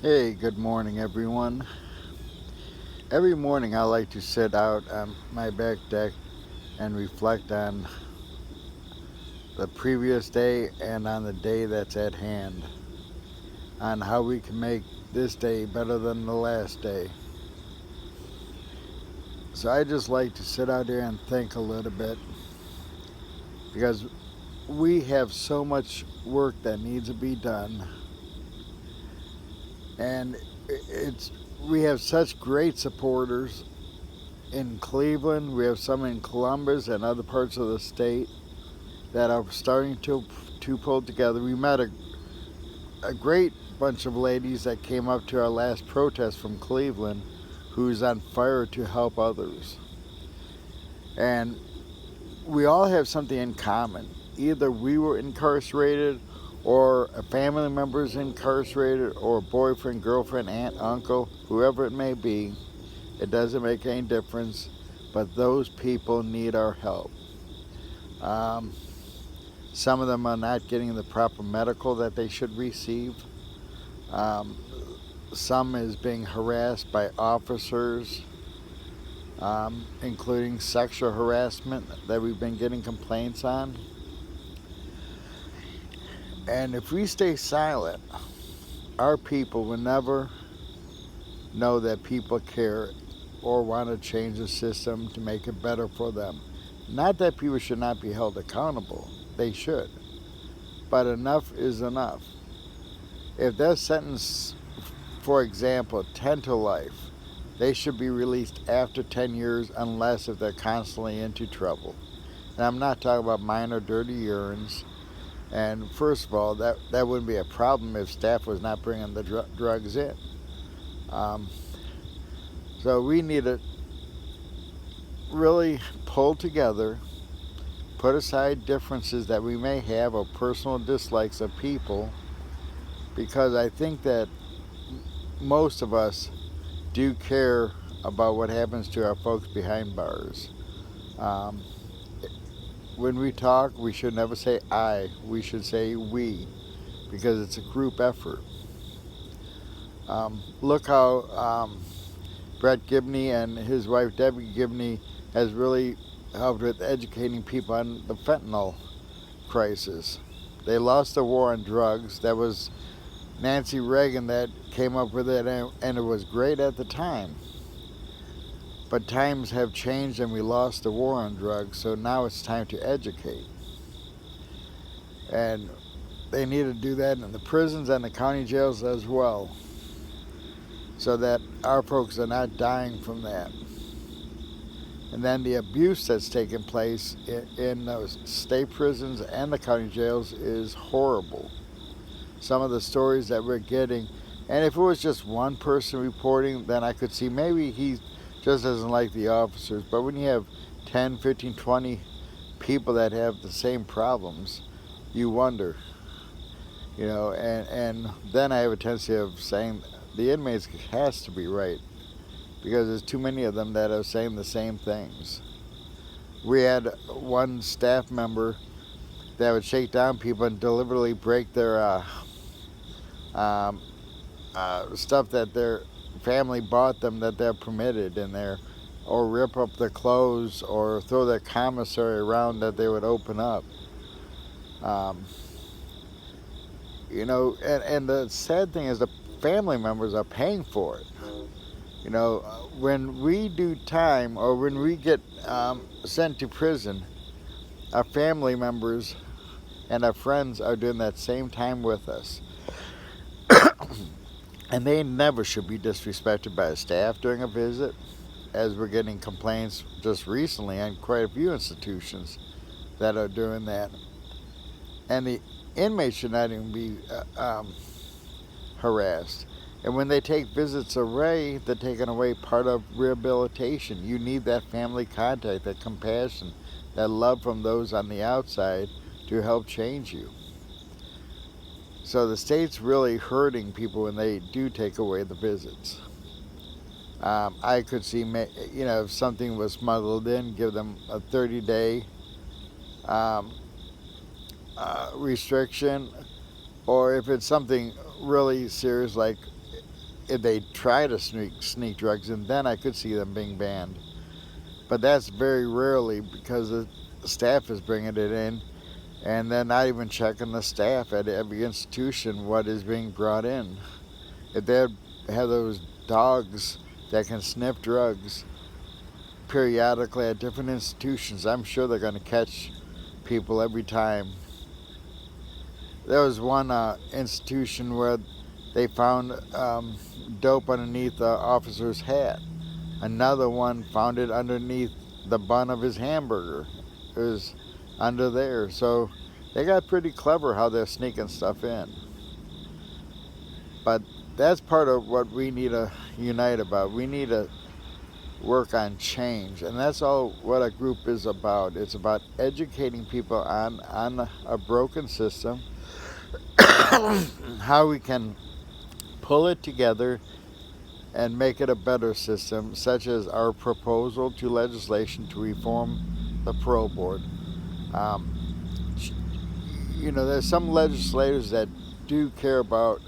Hey, good morning, everyone. Every morning I like to sit out on my back deck and reflect on the previous day and on the day that's at hand, on how we can make this day better than the last day. So I just like to sit out here and think a little bit because we have so much work that needs to be done, and it's we have such great supporters in Cleveland. We have some in Columbus and other parts of the state that are starting to pull together. We met a great bunch of ladies that came up to our last protest from Cleveland who's on fire to help others. And we all have something in common. Either we were incarcerated or a family member is incarcerated or a boyfriend, girlfriend, aunt, uncle, whoever it may be. It doesn't make any difference, but those people need our help. Um, some of them are not getting the proper medical that they should receive. Um, some is being harassed by officers, including sexual harassment that we've been getting complaints on. And if we stay silent, our people will never know that people care or want to change the system to make it better for them. Not that people should not be held accountable, they should. But enough is enough. If they're sentenced, for example, 10 to life, they should be released after 10 years unless if they're constantly into trouble. And I'm not talking about minor dirty urines. And first of all, that wouldn't be a problem if staff was not bringing the drugs in. Um, so we need to really pull together, put aside differences that we may have or personal dislikes of people, because I think that most of us do care about what happens to our folks behind bars. Um, when we talk, we should never say I, we should say we, because it's a group effort. Look how Brett Gibney and his wife Debbie Gibney has really helped with educating people on the fentanyl crisis. They lost the war on drugs. That was Nancy Reagan that came up with it, and it was great at the time. But times have changed and we lost the war on drugs, so now it's time to educate. And they need to do that in the prisons and the county jails as well, so that our folks are not dying from that. And then the abuse that's taking place in those state prisons and the county jails is horrible. Some of the stories that we're getting, and if it was just one person reporting, then I could see maybe he just doesn't like the officers. But when you have 10, 15, 20 people that have the same problems, you wonder, and then I have a tendency of saying the inmates has to be right because there's too many of them that are saying the same things. We had one staff member that would shake down people and deliberately break their um, stuff that their family bought them that they're permitted in there, or rip up their clothes or throw their commissary around that they would open up. Um, and the sad thing is the family members are paying for it. When we do time or when we get sent to prison, our family members and our friends are doing that same time with us. And they never should be disrespected by the staff during a visit, as we're getting complaints just recently on quite a few institutions that are doing that. And the inmates should not even be harassed. And when they take visits away, they're taking away part of rehabilitation. You need that family contact, that compassion, that love from those on the outside to help change you. So the state's really hurting people when they do take away the visits. I could see, if something was smuggled in, give them a 30-day restriction, or if it's something really serious like if they try to sneak drugs in, then I could see them being banned. But that's very rarely because the staff is bringing it in, and they're not even checking the staff at every institution what is being brought in. If they have those dogs that can sniff drugs periodically at different institutions, I'm sure they're going to catch people every time. There was one institution where they found dope underneath the officer's hat. Another one found it underneath the bun of his hamburger. It was under there. So they got pretty clever how they're sneaking stuff in. But that's part of what we need to unite about. We need to work on change, and that's all what a group is about. It's about educating people on a broken system, how we can pull it together and make it a better system, such as our proposal to legislation to reform the parole board. Um, there's some legislators that do care about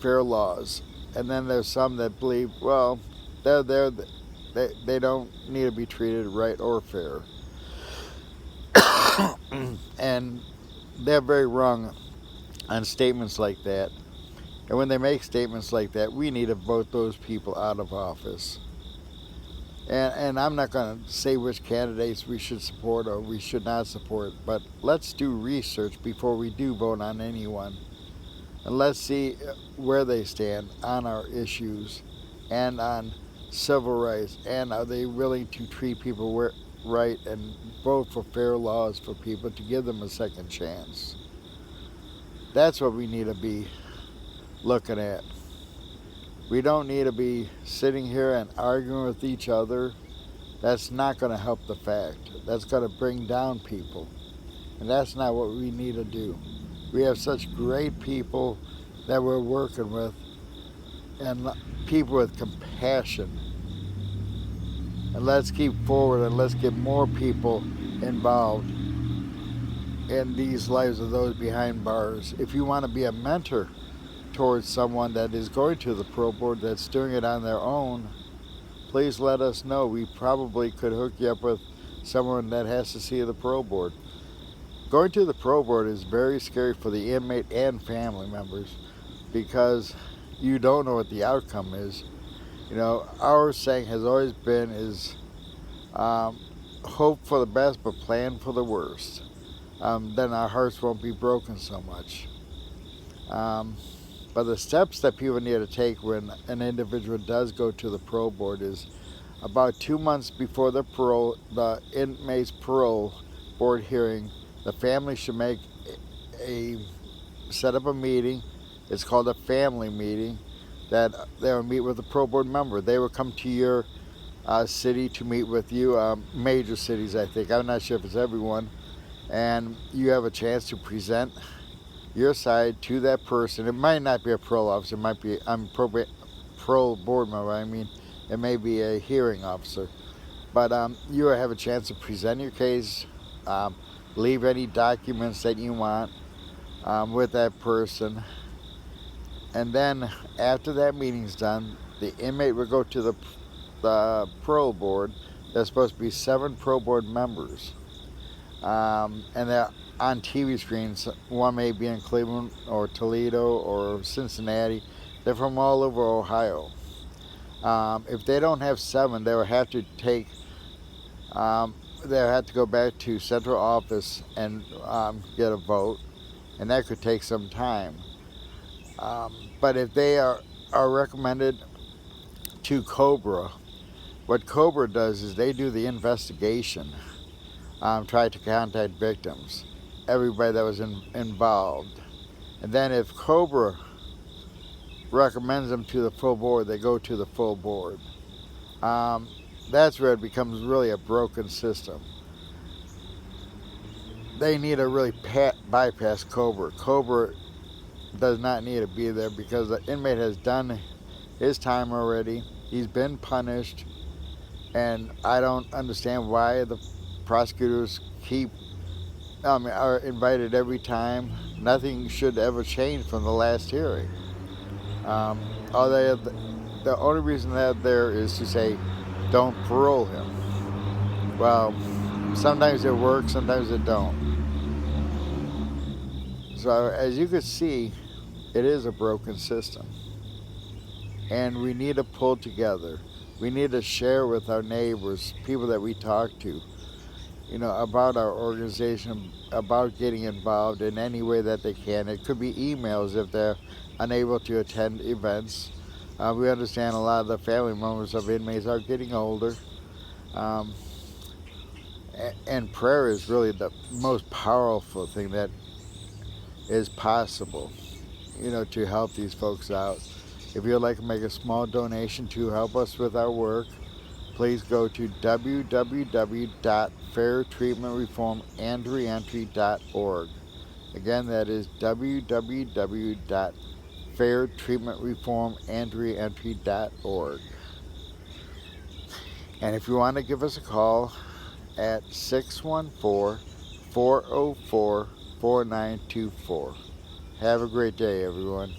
fair laws, and then there's some that believe, well, they're there. They don't need to be treated right or fair. And they're very wrong on statements like that. And when they make statements like that, we need to vote those people out of office. And I'm not going to say which candidates we should support or we should not support, but let's do research before we do vote on anyone. And let's see where they stand on our issues and on civil rights, and are they willing to treat people right and vote for fair laws for people to give them a second chance. That's what we need to be looking at. We don't need to be sitting here and arguing with each other. That's not going to help the fact. That's going to bring down people, and that's not what we need to do. We have such great people that we're working with, and people with compassion. And let's keep forward and let's get more people involved in these lives of those behind bars. If you want to be a mentor towards someone that is going to the parole board that's doing it on their own, please let us know. We probably could hook you up with someone that has to see the parole board. Going to the parole board is very scary for the inmate and family members because you don't know what the outcome is. Our saying has always been is hope for the best but plan for the worst. Then our hearts won't be broken so much. But the steps that people need to take when an individual does go to the parole board is about 2 months before the inmate's parole board hearing, the family should set up a meeting. It's called a family meeting, that they will meet with a parole board member. They will come to your city to meet with you, major cities I think. I'm not sure if it's everyone. And you have a chance to present your side to that person. It might not be a parole officer, it might be parole board member, it may be a hearing officer. But you have a chance to present your case, leave any documents that you want with that person. And then after that meeting's done, the inmate will go to the parole board. There's supposed to be 7 parole board members. And they're on TV screens. One may be in Cleveland or Toledo or Cincinnati. They're from all over Ohio. If they don't have 7, they will have to they'll have to go back to central office and get a vote, and that could take some time. But if they are recommended to COBRA, what COBRA does is they do the investigation, try to contact victims, everybody that was involved. And then if COBRA recommends them to the full board, they go to the full board. That's where it becomes really a broken system. They need to really bypass COBRA. COBRA does not need to be there because the inmate has done his time already. He's been punished, and I don't understand why the prosecutors are invited every time. Nothing should ever change from the last hearing. All they have, the only reason they're there is to say, don't parole him. Well, sometimes it works, sometimes it don't. So as you can see, it is a broken system. And we need to pull together. We need to share with our neighbors, people that we talk to, about our organization, about getting involved in any way that they can. It could be emails if they're unable to attend events. We understand a lot of the family members of inmates are getting older. Um, and prayer is really the most powerful thing that is possible, to help these folks out. If you'd like to make a small donation to help us with our work, please go to www.fairtreatmentreformandreentry.org. Again, that is www.fairtreatmentreformandreentry.org. And if you want to give us a call at 614-404-4924. Have a great day, everyone.